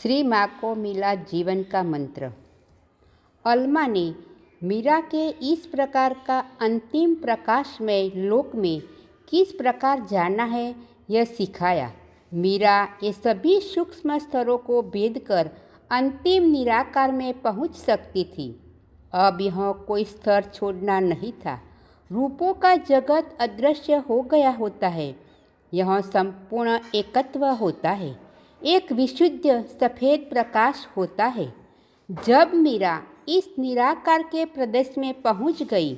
श्री माँ को मिला जीवन का मंत्र। अल्मा ने मीरा के इस प्रकार का अंतिम प्रकाशमय लोक में किस प्रकार जाना है यह सिखाया। मीरा ये सभी सूक्ष्म स्तरों को भेद कर अंतिम निराकार में पहुँच सकती थी। अब यह कोई स्तर छोड़ना नहीं था। रूपों का जगत अदृश्य हो गया होता है, यह संपूर्ण एकत्व होता है, एक विशुद्ध सफ़ेद प्रकाश होता है। जब मीरा इस निराकार के प्रदेश में पहुंच गई,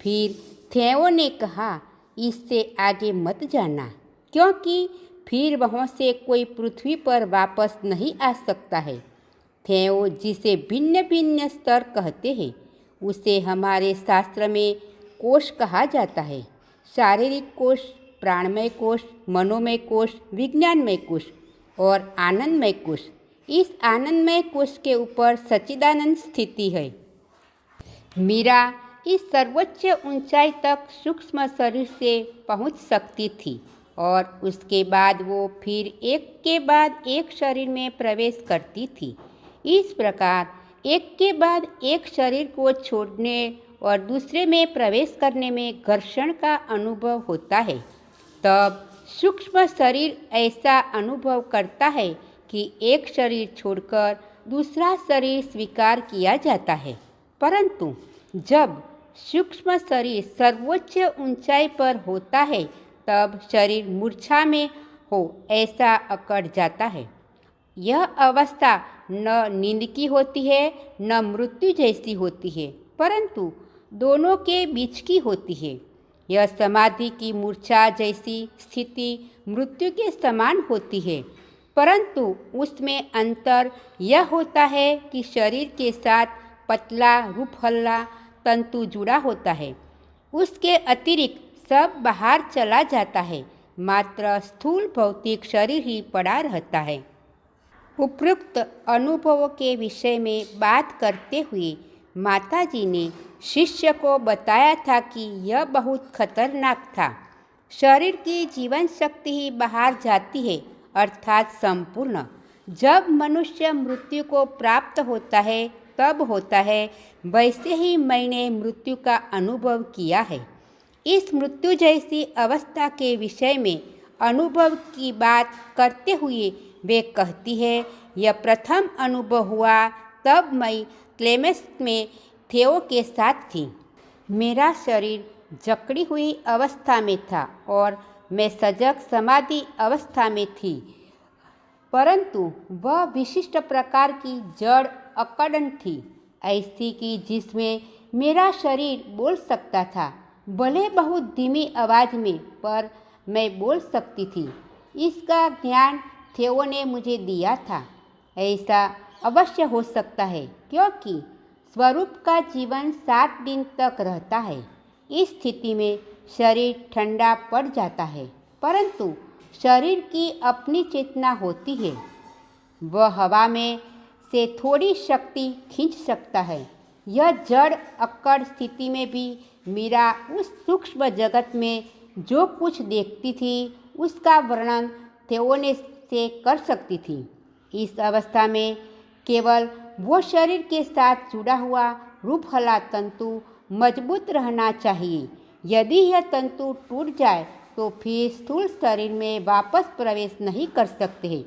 फिर थेओ ने कहा, इससे आगे मत जाना, क्योंकि फिर वहाँ से कोई पृथ्वी पर वापस नहीं आ सकता है। थेओ जिसे भिन्न भिन्न स्तर कहते हैं, उसे हमारे शास्त्र में कोश कहा जाता है। शारीरिक कोश, प्राणमय कोश, मनोमय कोश, विज्ञानमय कोश और आनंदमय कोश। इस आनंदमय कोश के ऊपर सच्चिदानंद स्थिति है। मीरा इस सर्वोच्च ऊंचाई तक सूक्ष्म शरीर से पहुंच सकती थी और उसके बाद वो फिर एक के बाद एक शरीर में प्रवेश करती थी। इस प्रकार एक के बाद एक शरीर को छोड़ने और दूसरे में प्रवेश करने में घर्षण का अनुभव होता है। तब सूक्ष्म शरीर ऐसा अनुभव करता है कि एक शरीर छोड़कर दूसरा शरीर स्वीकार किया जाता है। परंतु जब सूक्ष्म शरीर सर्वोच्च ऊंचाई पर होता है, तब शरीर मूर्छा में हो ऐसा अकड़ जाता है। यह अवस्था न नींद की होती है, न मृत्यु जैसी होती है, परंतु दोनों के बीच की होती है। यह समाधि की मूर्छा जैसी स्थिति मृत्यु के समान होती है, परंतु उसमें अंतर यह होता है कि शरीर के साथ पतला रूपहल्ला तंतु जुड़ा होता है। उसके अतिरिक्त सब बाहर चला जाता है, मात्र स्थूल भौतिक शरीर ही पड़ा रहता है। उपरोक्त अनुभवों के विषय में बात करते हुए माताजी ने शिष्य को बताया था कि यह बहुत खतरनाक था। शरीर की जीवन शक्ति ही बाहर जाती है, अर्थात संपूर्ण। जब मनुष्य मृत्यु को प्राप्त होता है तब होता है। वैसे ही मैंने मृत्यु का अनुभव किया है। इस मृत्यु जैसी अवस्था के विषय में अनुभव की बात करते हुए वे कहती है, यह प्रथम अनुभव हुआ तब मैं क्लेमेस में थेओ के साथ थी। मेरा शरीर जकड़ी हुई अवस्था में था और मैं सजग समाधि अवस्था में थी, परंतु वह विशिष्ट प्रकार की जड़ अकड़न थी, ऐसी कि जिसमें मेरा शरीर बोल सकता था, भले बहुत धीमी आवाज़ में, पर मैं बोल सकती थी। इसका ज्ञान थेओ ने मुझे दिया था। ऐसा अवश्य हो सकता है, क्योंकि स्वरूप का जीवन 7 दिन तक रहता है। इस स्थिति में शरीर ठंडा पड़ जाता है, परंतु शरीर की अपनी चेतना होती है। वह हवा में से थोड़ी शक्ति खींच सकता है। यह जड़ अक्कड़ स्थिति में भी मीरा उस सूक्ष्म जगत में जो कुछ देखती थी, उसका वर्णन थेओने से कर सकती थी। इस अवस्था में केवल वो शरीर के साथ जुड़ा हुआ रूपहला तंतु मजबूत रहना चाहिए। यदि यह तंतु टूट जाए तो फिर स्थूल शरीर में वापस प्रवेश नहीं कर सकते हैं,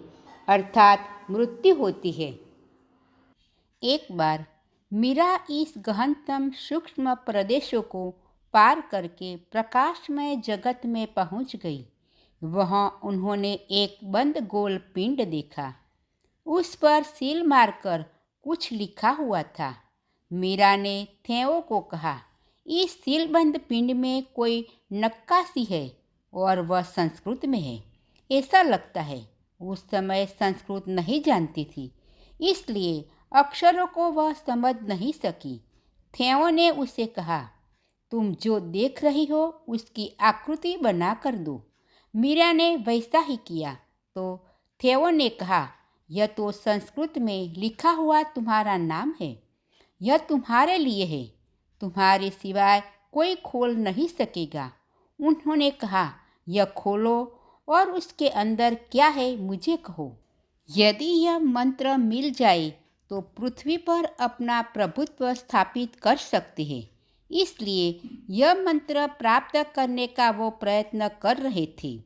अर्थात मृत्यु होती है। एक बार मीरा इस गहनतम सूक्ष्म प्रदेशों को पार करके प्रकाशमय जगत में पहुंच गई। वहां उन्होंने एक बंद गोल पिंड देखा। उस पर सील मारकर कुछ लिखा हुआ था। मीरा ने थेओ को कहा, इस सीलबंद पिंड में कोई नक्काशी है और वह संस्कृत में है। ऐसा लगता है उस समय संस्कृत नहीं जानती थी, इसलिए अक्षरों को वह समझ नहीं सकी। थेओ ने उसे कहा, तुम जो देख रही हो उसकी आकृति बना कर दो। मीरा ने वैसा ही किया तो थेओ ने कहा, यह तो संस्कृत में लिखा हुआ तुम्हारा नाम है। यह तुम्हारे लिए है, तुम्हारे सिवाय कोई खोल नहीं सकेगा। उन्होंने कहा, यह खोलो और उसके अंदर क्या है मुझे कहो। यदि यह मंत्र मिल जाए तो पृथ्वी पर अपना प्रभुत्व स्थापित कर सकते हैं। इसलिए यह मंत्र प्राप्त करने का वो प्रयत्न कर रहे थे।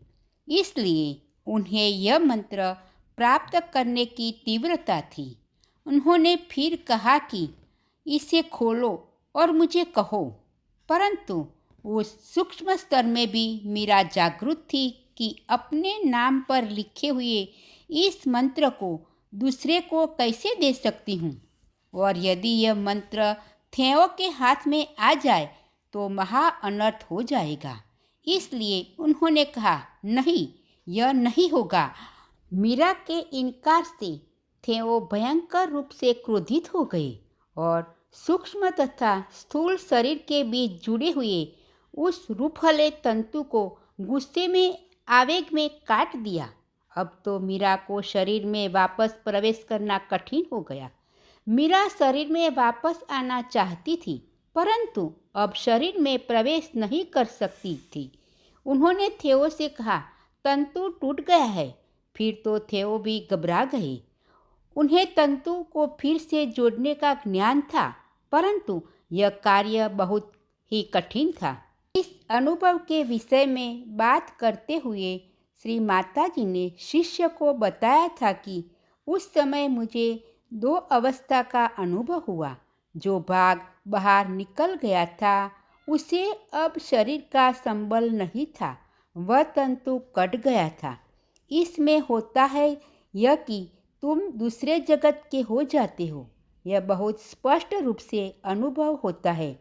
इसलिए उन्हें यह मंत्र प्राप्त करने की तीव्रता थी। उन्होंने फिर कहा कि इसे खोलो और मुझे कहो। परंतु उस सूक्ष्म स्तर में भी मीरा जागरूक थी कि अपने नाम पर लिखे हुए इस मंत्र को दूसरे को कैसे दे सकती हूँ, और यदि यह मंत्र थेओ के हाथ में आ जाए तो महा अनर्थ हो जाएगा। इसलिए उन्होंने कहा, नहीं, यह नहीं होगा। मीरा के इनकार से थेओ भयंकर रूप से क्रोधित हो गए और सूक्ष्म तथा स्थूल शरीर के बीच जुड़े हुए उस रूपहले तंतु को गुस्से में आवेग में काट दिया। अब तो मीरा को शरीर में वापस प्रवेश करना कठिन हो गया। मीरा शरीर में वापस आना चाहती थी, परंतु अब शरीर में प्रवेश नहीं कर सकती थी। उन्होंने थेओ से कहा, तंतु टूट गया है। फिर तो थेओ भी घबरा गए। उन्हें तंतु को फिर से जोड़ने का ज्ञान था, परंतु यह कार्य बहुत ही कठिन था। इस अनुभव के विषय में बात करते हुए श्री माता जी ने शिष्य को बताया था कि उस समय मुझे दो अवस्था का अनुभव हुआ। जो भाग बाहर निकल गया था उसे अब शरीर का संबल नहीं था, वह तंतु कट गया था। इसमें होता है यह कि तुम दूसरे जगत के हो जाते हो। यह बहुत स्पष्ट रूप से अनुभव होता है।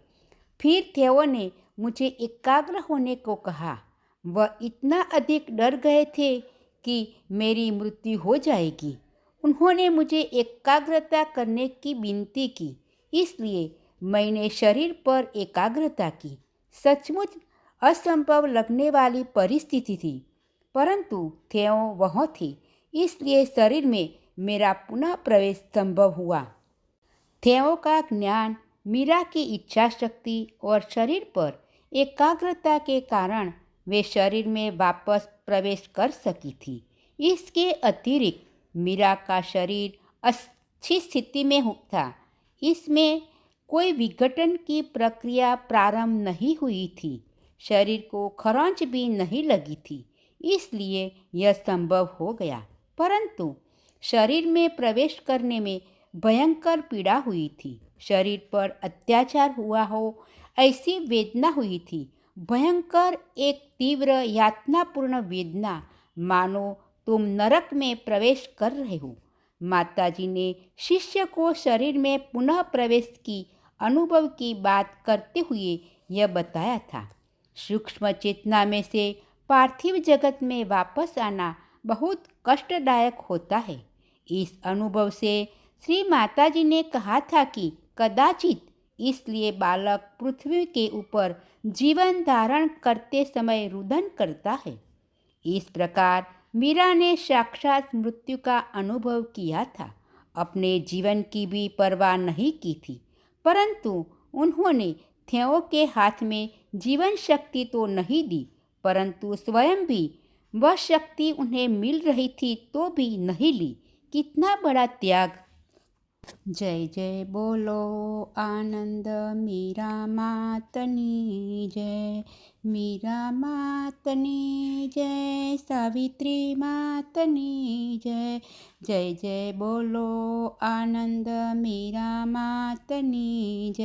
फिर थेओ ने मुझे एकाग्र होने को कहा। वह इतना अधिक डर गए थे कि मेरी मृत्यु हो जाएगी। उन्होंने मुझे एकाग्रता करने की विनती की, इसलिए मैंने शरीर पर एकाग्रता की। सचमुच असंभव लगने वाली परिस्थिति थी, परंतु थेओ वहाँ थे, इसलिए शरीर में मेरा पुनः प्रवेश संभव हुआ। थेओ का ज्ञान, मीरा की इच्छा शक्ति और शरीर पर एकाग्रता के कारण वे शरीर में वापस प्रवेश कर सकी थी। इसके अतिरिक्त मीरा का शरीर अच्छी स्थिति में था। इसमें कोई विघटन की प्रक्रिया प्रारंभ नहीं हुई थी। शरीर को खरोंच भी नहीं लगी थी, इसलिए यह संभव हो गया। परंतु शरीर में प्रवेश करने में भयंकर पीड़ा हुई थी। शरीर पर अत्याचार हुआ हो ऐसी वेदना हुई थी। भयंकर एक तीव्र यातनापूर्ण वेदना, मानो तुम नरक में प्रवेश कर रहे हो। माताजी ने शिष्य को शरीर में पुनः प्रवेश की अनुभव की बात करते हुए यह बताया था। सूक्ष्म चेतना में से पार्थिव जगत में वापस आना बहुत कष्टदायक होता है। इस अनुभव से श्री माताजी ने कहा था कि कदाचित इसलिए बालक पृथ्वी के ऊपर जीवन धारण करते समय रुदन करता है। इस प्रकार मीरा ने साक्षात मृत्यु का अनुभव किया था। अपने जीवन की भी परवाह नहीं की थी, परंतु उन्होंने थेओ के हाथ में जीवन शक्ति तो नहीं दी, परंतु स्वयं भी वह शक्ति उन्हें मिल रही थी तो भी नहीं ली। कितना बड़ा त्याग! जय जय बोलो आनंद मीरा मातनी जय, मीरा मातनी जय, सावित्री मातनी जय। जय जय बोलो आनंद मीरा मातनी जय।